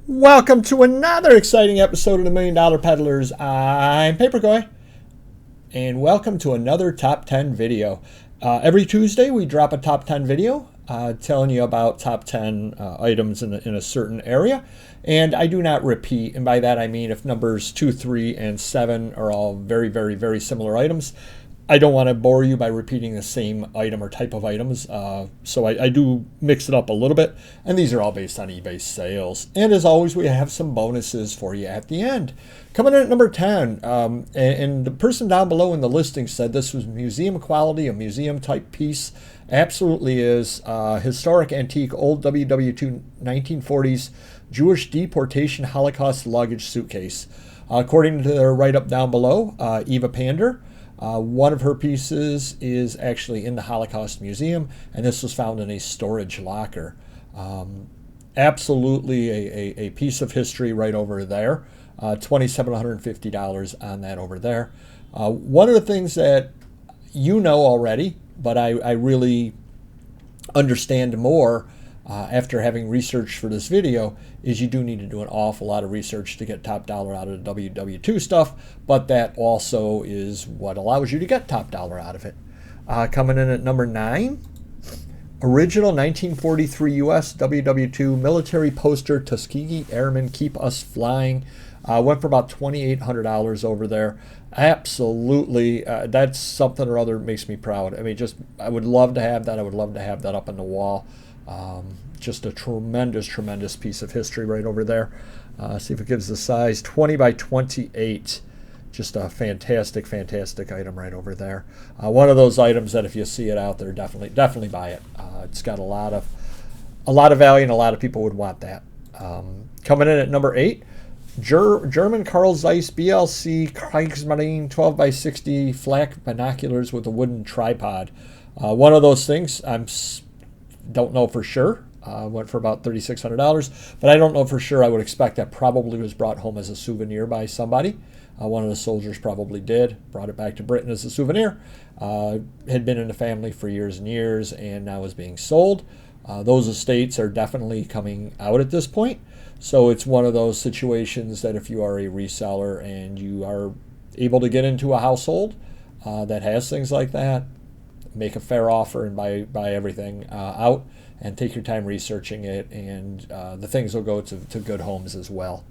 Welcome to another exciting episode of the $1 Million Peddlers. I'm Papercoy, and welcome to another Top 10 video. Every Tuesday we drop a Top 10 video telling you about top 10 items in a certain area. And I do not repeat, and by that I mean if numbers 2, 3, and 7 are all very, very, very similar items, I don't want to bore you by repeating the same item or type of items, so I do mix it up a little bit, and these are all based on eBay sales. And as always, we have some bonuses for you at the end. Coming in at number 10, and the person down below in the listing said this was museum quality, a museum type piece. Absolutely is. Historic antique old WW2 1940s Jewish deportation Holocaust luggage suitcase. According to their write-up down below, Eva Pander, one of her pieces is actually in the Holocaust Museum, and this was found in a storage locker. Absolutely a piece of history right over there. $2,750 on that over there. One of the things that you know already, but I really understand more after having researched for this video, is you do need to do an awful lot of research to get top dollar out of the WW2 stuff, but that also is what allows you to get top dollar out of it. Coming in at number 9, original 1943 US WW2 military poster Tuskegee Airmen Keep Us Flying. Went for about $2,800 over there. Absolutely, that's something or other makes me proud. I mean, I would love to have that. I would love to have that up on the wall. Just a tremendous, tremendous piece of history right over there. See if it gives the size, 20 by 28. Just a fantastic, fantastic item right over there. One of those items that if you see it out there, definitely buy it. It's got a lot of value, and a lot of people would want that. Coming in at number 8, German Carl Zeiss BLC Kriegsmarine 12 by 60 flak binoculars with a wooden tripod. One of those things don't know for sure. Went for about $3,600, but I don't know for sure. I would expect that probably was brought home as a souvenir by somebody. One of the soldiers probably brought it back to Britain as a souvenir. Had been in the family for years and years, and now is being sold. Those estates are definitely coming out at this point. So it's one of those situations that if you are a reseller and you are able to get into a household that has things like that, make a fair offer and buy everything out, and take your time researching it, and the things will go to good homes as well.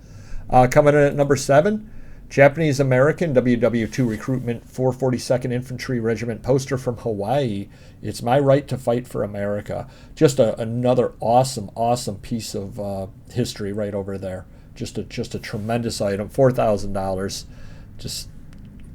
Coming in at number 7, Japanese American WW2 Recruitment 442nd Infantry Regiment poster from Hawaii. It's my right to fight for America. Just another awesome piece of history right over there. Just a tremendous item. $4,000. Just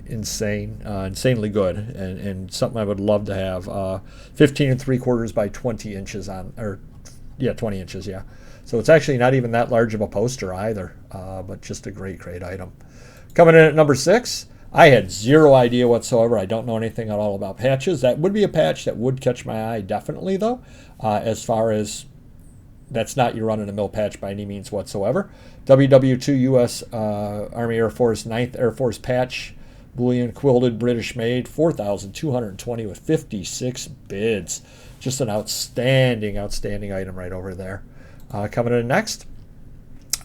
insane, insanely good, and something I would love to have. 15 3/4 by 20 inches 20 inches, yeah. So it's actually not even that large of a poster either, but just a great item. Coming in at number 6, I had zero idea whatsoever. I don't know anything at all about patches. That would be a patch that would catch my eye, definitely, though, as far as that's not your run-of-the-mill patch by any means whatsoever. WW2 U.S. Army Air Force 9th Air Force patch, bullion quilted, British made, $4,220 with 56 bids. Just an outstanding item right over there. Coming in next,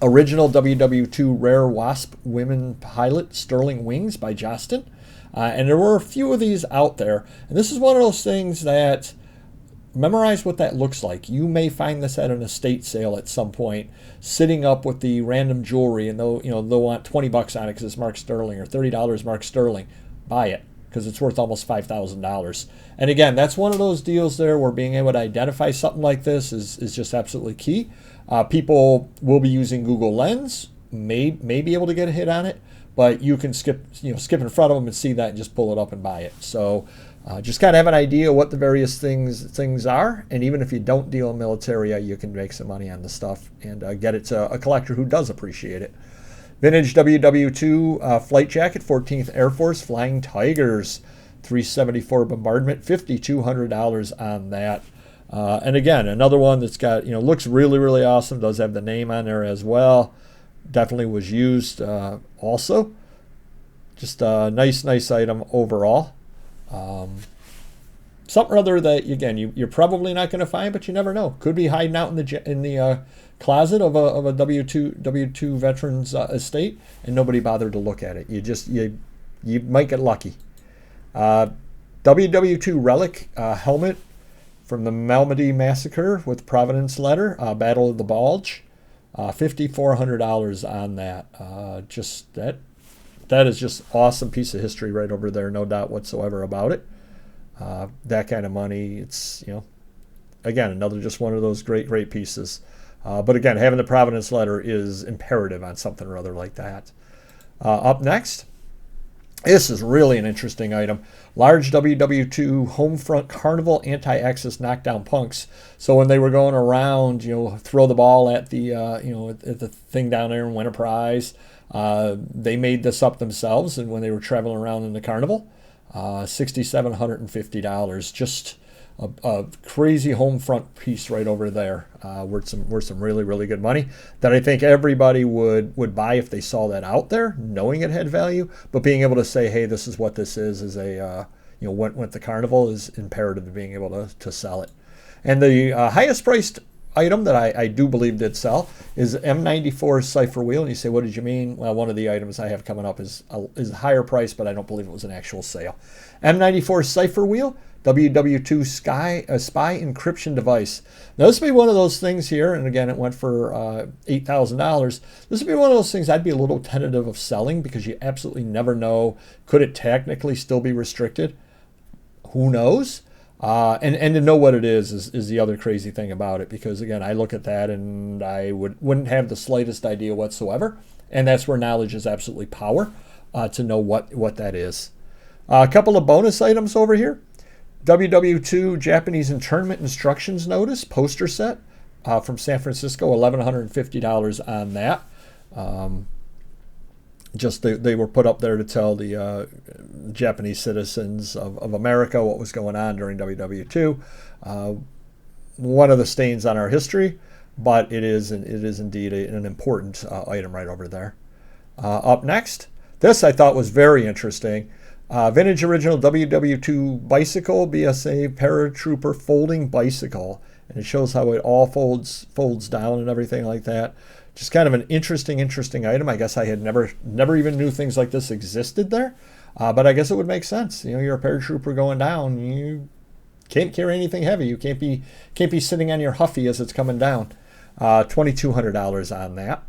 original WW2 rare WASP women pilot Sterling wings by Justin. And there were a few of these out there. And this is one of those things that, memorize what that looks like. You may find this at an estate sale at some point, sitting up with the random jewelry, and they'll want $20 on it because it's marked Sterling, or $30 marked Sterling. Buy it, because it's worth almost $5,000. And again, that's one of those deals there where being able to identify something like this is just absolutely key. People will be using Google Lens, may be able to get a hit on it, but you can skip in front of them and see that and just pull it up and buy it. So just kind of have an idea what the various things are, and even if you don't deal in military, you can make some money on the stuff and get it to a collector who does appreciate it. Vintage WW2 flight jacket, 14th Air Force Flying Tigers, 374 bombardment, $5,200 on that. And again, another one that's got, looks really, really awesome, does have the name on there as well. Definitely was used also. Just a nice item overall. something or other that, again, you're probably not going to find, but you never know. Could be hiding out in the closet of a W2 veteran's estate, and nobody bothered to look at it. You might get lucky. WW2 relic helmet from the Malmedy Massacre with Providence letter, Battle of the Bulge, $5,400 on that. Just that is just awesome piece of history right over there, no doubt whatsoever about it. That kind of money, it's, again, another just one of those great pieces. But again, having the Providence letter is imperative on something or other like that. Up next, this is really an interesting item. Large WW2 home front carnival anti-axis knockdown punks. So when they were going around, throw the ball at the, at the thing down there and win a prize, they made this up themselves. And when they were traveling around in the carnival, $6,750. Just a crazy home front piece right over there. Worth some really good money that I think everybody would buy if they saw that out there, knowing it had value. But being able to say, hey, this is what this is a went the carnival, is imperative to being able to sell it. And the highest priced item that I do believe did sell is M94 Cipher Wheel. And you say, what did you mean? Well, one of the items I have coming up is a higher price, but I don't believe it was an actual sale. M94 Cipher Wheel, WW2 spy encryption device. Now, this would be one of those things here, and again, it went for $8,000. This would be one of those things I'd be a little tentative of selling, because you absolutely never know. Could it technically still be restricted? Who knows? And to know what it is the other crazy thing about it, because again, I look at that and I wouldn't have the slightest idea whatsoever, and that's where knowledge is absolutely power, to know what that is. A couple of bonus items over here. WW2 Japanese Internment Instructions Notice poster set from San Francisco, $1,150 on that. Just they were put up there to tell the Japanese citizens of America what was going on during WW2. One of the stains on our history, but it is indeed an important item right over there. Up next, this I thought was very interesting. Vintage original WW2 bicycle, BSA paratrooper folding bicycle, and it shows how it all folds down and everything like that. Just kind of an interesting item. I guess I had never even knew things like this existed there, but I guess it would make sense. You're a paratrooper going down. You can't carry anything heavy. You can't be sitting on your Huffy as it's coming down. $2,200 on that.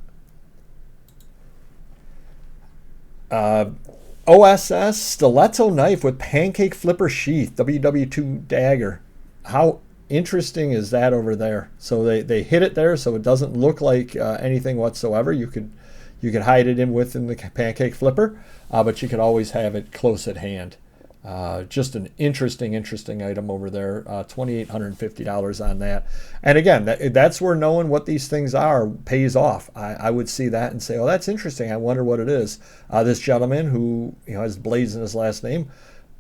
OSS stiletto knife with pancake flipper sheath, WW2 dagger. How interesting is that over there? So they hid it there so it doesn't look like anything whatsoever. You could hide it within the pancake flipper, but you could always have it close at hand. Just an interesting item over there. $2,850 on that. And again, that's where knowing what these things are pays off. I would see that and say, oh, that's interesting. I wonder what it is. This gentleman who has Blades in his last name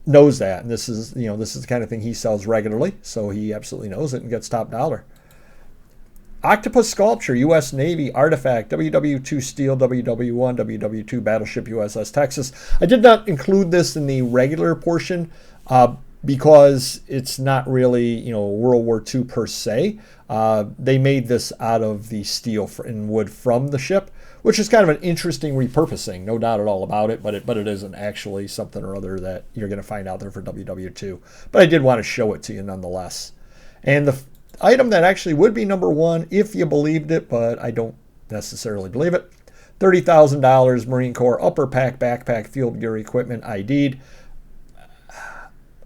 knows that, and this is the kind of thing he sells regularly, so he absolutely knows it and gets top dollar. Octopus sculpture, U.S. Navy artifact, WW2 steel, WW1, WW2 battleship, USS Texas. I did not include this in the regular portion because it's not really World War II per se. They made this out of the steel and wood from the ship, which is kind of an interesting repurposing, no doubt at all about it, but it isn't actually something or other that you're going to find out there for WW2. But I did want to show it to you nonetheless. And the item that actually would be number one if you believed it, but I don't necessarily believe it, $30,000 Marine Corps upper pack backpack field gear equipment ID'd.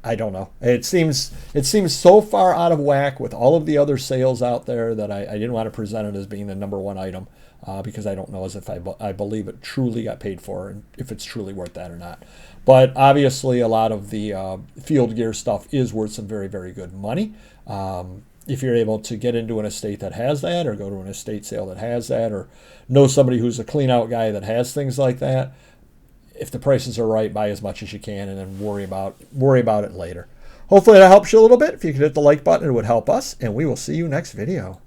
I don't know. It seems so far out of whack with all of the other sales out there that I didn't want to present it as being the number one item because I don't know as if I believe it truly got paid for and if it's truly worth that or not. But obviously a lot of the field gear stuff is worth some very, very good money. If you're able to get into an estate that has that, or go to an estate sale that has that, or know somebody who's a clean out guy that has things like that, if the prices are right, buy as much as you can and then worry about it later. Hopefully that helps you a little bit. If you could hit the like button, it would help us, and we will see you next video.